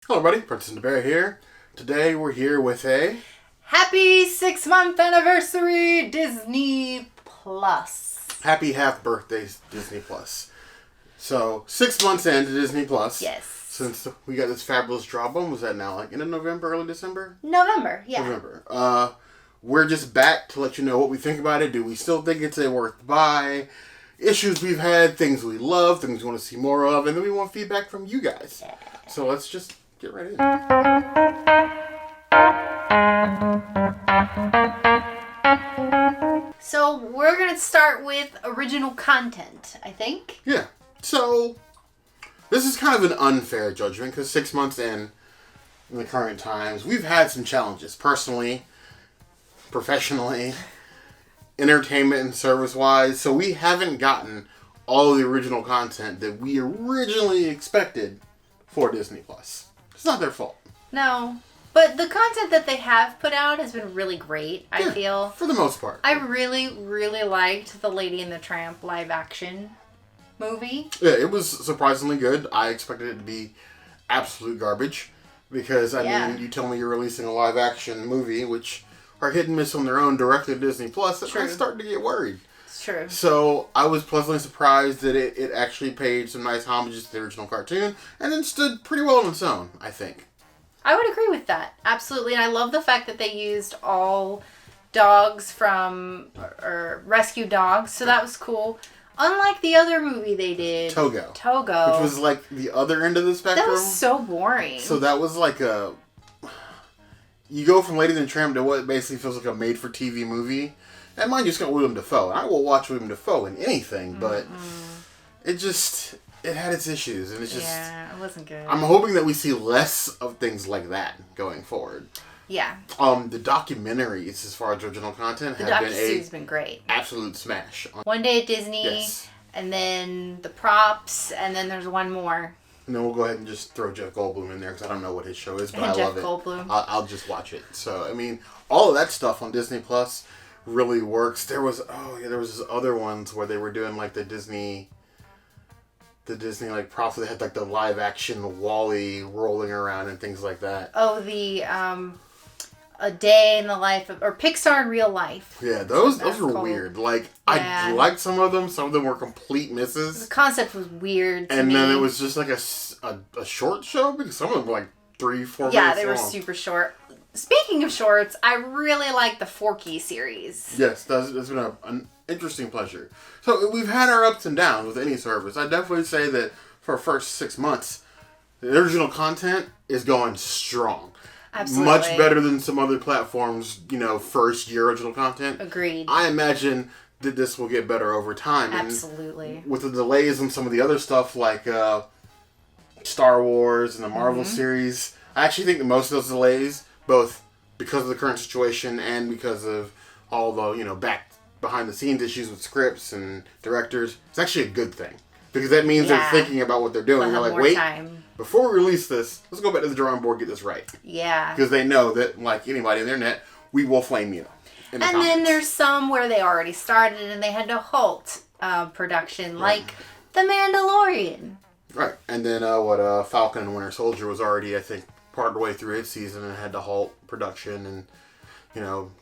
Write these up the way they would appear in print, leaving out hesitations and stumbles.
Hello, everybody. Princess and the Bear here. Today we're here with a Happy 6-month anniversary Disney Plus. happy half birthday Disney Plus. So 6 months into Disney Plus. Yes. Since we got this fabulous drop on, was that now like end of November, early December? November, yeah. November. We're just back to let you know what we think about it. Do we still think it's a worth buy? Issues we've had, things we love, things we want to see more of, and then we want feedback from you guys. Yeah. So let's just get right in. So we're going to start with original content, I think. Yeah. So this is kind of an unfair judgment because 6 months in the current times, we've had some challenges personally, professionally, entertainment and service wise. So we haven't gotten all the original content that we originally expected for Disney Plus. It's not their fault. No. But the content that they have put out has been really great, I feel. For the most part. I really, really liked the Lady and the Tramp live action movie. Yeah, it was surprisingly good. I expected it to be absolute garbage. Because, I mean, you tell me you're releasing a live action movie, which are hit and miss on their own directly to Disney Plus, and I'm starting to get worried. It's true. So I was pleasantly surprised that it actually paid some nice homages to the original cartoon, and then stood pretty well on its own, I think. I would agree with that. Absolutely. And I love the fact that they used all dogs from, or rescue dogs. So that was cool. Unlike the other movie they did. Togo. Which was like the other end of the spectrum. That was so boring. So that was like a... You go from Lady and the Tramp to what basically feels like a made-for-TV movie. And mind you, it's got William Dafoe. And I will watch William Dafoe in anything, but it just... It had its issues, and it's just... Yeah, it wasn't good. I'm hoping that we see less of things like that going forward. Yeah. The documentaries, as far as original content, have been great. Absolute smash. One Day at Disney, and then the props, and then there's one more. And then we'll go ahead and just throw Jeff Goldblum in there, because I don't know what his show is, but I love it. Goldblum. I'll just watch it. So, I mean, all of that stuff on Disney Plus really works. There was this other ones where they were doing, like, the Disney like props that had like the live action Wall-E rolling around and things like that. Oh, the A Day in the Life of, or Pixar in Real Life. Yeah, those were weird. Like I liked some of them were complete misses. The concept was weird to and me. then it was just like a short show because some of them were like 3-4 minutes long. Yeah, they were super short. Speaking of shorts, I really like the Forky series. Yes, that's been an interesting pleasure. So we've had our ups and downs with any service. I definitely say that for our first 6 months, the original content is going strong. Absolutely. Much better than some other platforms, first year original content. Agreed. I imagine that this will get better over time. Absolutely. And with the delays and some of the other stuff like Star Wars and the Marvel series, I actually think that most of those delays, both because of the current situation and because of all the, back behind the scenes issues with scripts and directors, it's actually a good thing. Because that means they're thinking about what they're doing. They're like, wait, before we release this, let's go back to the drawing board and get this right. Yeah. Because they know that, like anybody on the internet, we will flame you. And then there's some where they already started and they had to halt production, like The Mandalorian. Right. And then Falcon and Winter Soldier was already, I think, part of the way through its season and had to halt production and,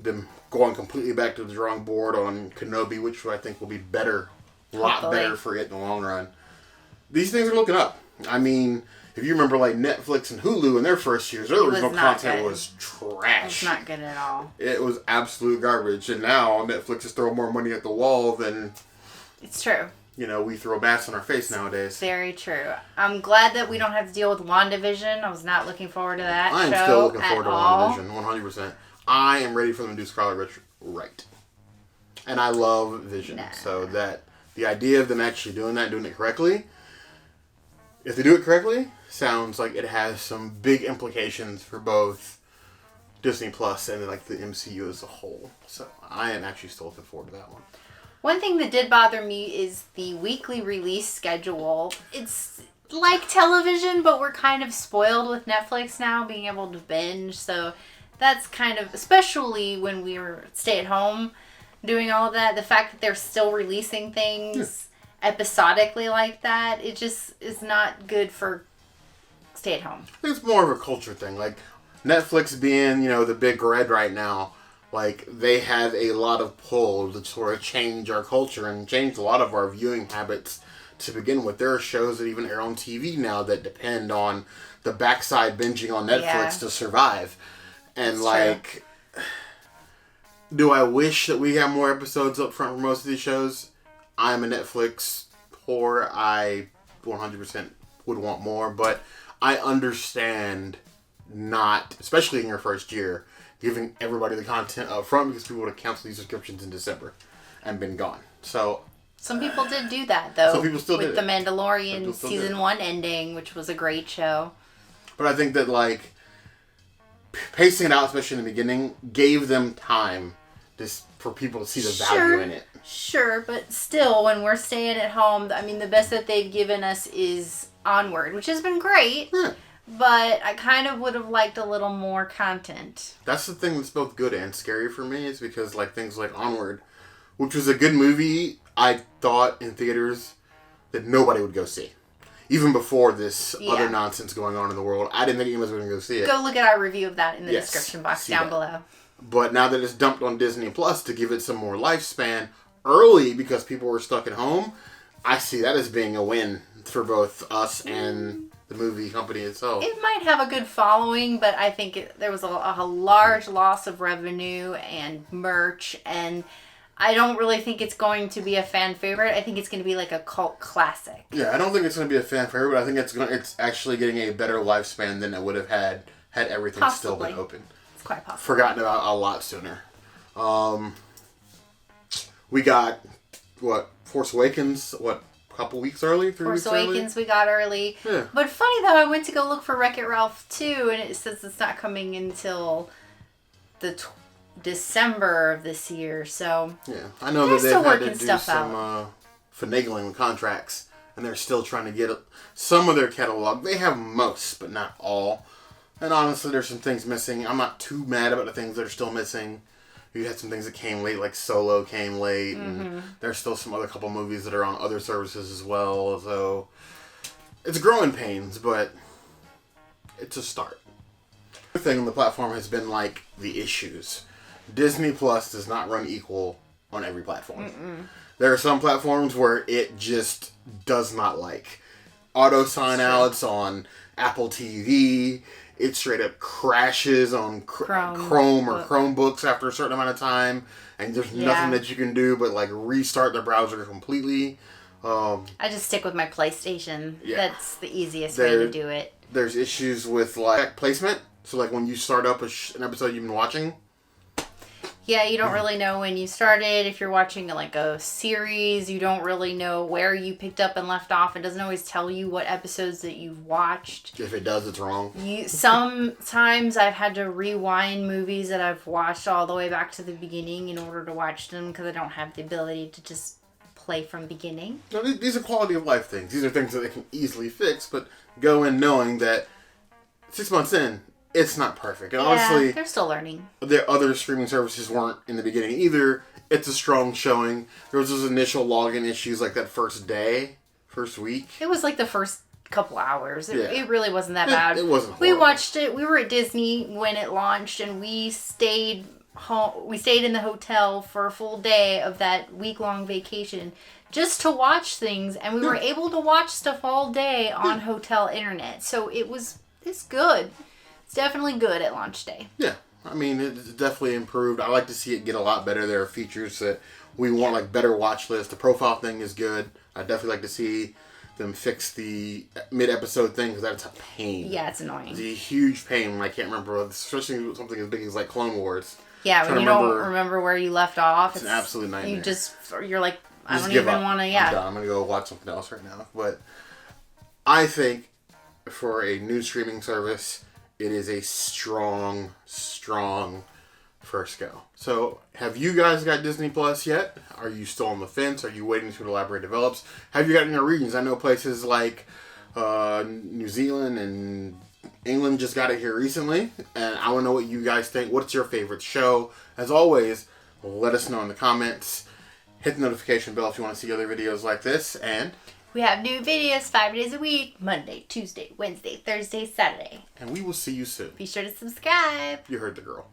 them going completely back to the drawing board on Kenobi, which I think will be better, a lot better for it in the long run. These things are looking up. I mean, if you remember like Netflix and Hulu in their first years, their original content was trash. It's not good at all. It was absolute garbage. And now Netflix is throwing more money at the wall than... It's true. We throw bats in our face nowadays. Very true. I'm glad that we don't have to deal with WandaVision. I was not looking forward to that I'm still looking forward to WandaVision, 100%. I am ready for them to do Scarlet Witch right. And I love Vision. So that the idea of them actually doing it correctly, if they do it correctly, sounds like it has some big implications for both Disney Plus and like the MCU as a whole. So I am actually still looking forward to that one. One thing that did bother me is the weekly release schedule. It's like television, but we're kind of spoiled with Netflix now, being able to binge. So that's kind of, especially when we were stay at home doing all of that, the fact that they're still releasing things episodically like that, it just is not good for stay at home. I think it's more of a culture thing. Like, Netflix being, the big red right now, like, they have a lot of pull to sort of change our culture and change a lot of our viewing habits to begin with. There are shows that even air on TV now that depend on the backside binging on Netflix to survive. And, like, do I wish that we had more episodes up front for most of these shows? I'm a Netflix whore. I 100% would want more, but I understand not, especially in your first year, giving everybody the content up front because people would have canceled these subscriptions in December and been gone. So some people did do that, though. Some people still with did The Mandalorian season 1 ending, which was a great show. But I think that, like, pacing it out, especially in the beginning, gave them time just for people to see the value in it. Sure, but still, when we're staying at home, I mean, the best that they've given us is Onward, which has been great. Yeah. But I kind of would have liked a little more content. That's the thing that's both good and scary for me, is because, like, things like Onward, which was a good movie, I thought in theaters that nobody would go see. Even before this other nonsense going on in the world, I didn't think anyone was going to go see it. Go look at our review of that in the description box down below. But now that it's dumped on Disney Plus to give it some more lifespan early because people were stuck at home, I see that as being a win for both us and the movie company itself. It might have a good following, but I think there was a large loss of revenue and merch, and I don't really think it's going to be a fan favorite. I think it's going to be like a cult classic. Yeah, I don't think it's going to be a fan favorite, but I think it's actually getting a better lifespan than it would have had everything still been open. It's quite possible. Forgotten about a lot sooner. We got, Force Awakens, a couple weeks early? 3 weeks early? Force Awakens we got early. Yeah. But funny though, I went to go look for Wreck-It Ralph 2, and it says it's not coming until the December of this year, so... Yeah, I know that they've had to do some finagling with contracts, and they're still trying to get some of their catalog. They have most, but not all. And honestly, there's some things missing. I'm not too mad about the things that are still missing. You had some things that came late, like Solo came late, and there's still some other couple movies that are on other services as well, so it's growing pains, but it's a start. The thing on the platform has been, like, the issues. Disney Plus does not run equal on every platform. There are some platforms where it just does not like. Auto sign outs on Apple TV. It straight up crashes on Chrome or Chromebooks after a certain amount of time, and there's nothing that you can do but, like, restart the browser completely. I just stick with my PlayStation. Yeah. That's the easiest way to do it. There's issues with, like, placement. So, like, when you start up an episode you've been watching. Yeah, you don't really know when you started. If you're watching, like, a series, you don't really know where you picked up and left off. It doesn't always tell you what episodes that you've watched. If it does, it's wrong. Sometimes I've had to rewind movies that I've watched all the way back to the beginning in order to watch them because I don't have the ability to just play from beginning. No, these are quality of life things. These are things that they can easily fix, but go in knowing that 6 months in, it's not perfect. And honestly, they're still learning. Their other streaming services weren't in the beginning either. It's a strong showing. There was those initial login issues like that first week. It was like the first couple hours. It really wasn't that bad. It wasn't horrible. We watched it. We were at Disney when it launched, and we stayed home. We stayed in the hotel for a full day of that week-long vacation just to watch things, and we were able to watch stuff all day on hotel internet. So it's good. It's definitely good at launch day. Yeah. I mean, it's definitely improved. I like to see it get a lot better. There are features that we want, like better watch lists. The profile thing is good. I definitely like to see them fix the mid-episode thing because that's a pain. Yeah, it's annoying. It's a huge pain. I can't remember, especially something as big as, like, Clone Wars. Yeah, when you don't remember where you left off. It's an absolute nightmare. You're like, I don't even want to, I'm done. I'm going to go watch something else right now. But I think for a new streaming service, it is a strong first go. So, have you guys got Disney Plus yet? Are you still on the fence? Are you waiting to elaborate develops? Have you got in your regions? I know places like New Zealand and England just got it here recently, and I want to know what you guys think. What's your favorite show? As always, let us know in the comments. Hit the notification bell if you want to see other videos like this, and We have new videos 5 days a week. Monday, Tuesday, Wednesday, Thursday, Saturday. And we will see you soon. Be sure to subscribe. You heard the girl.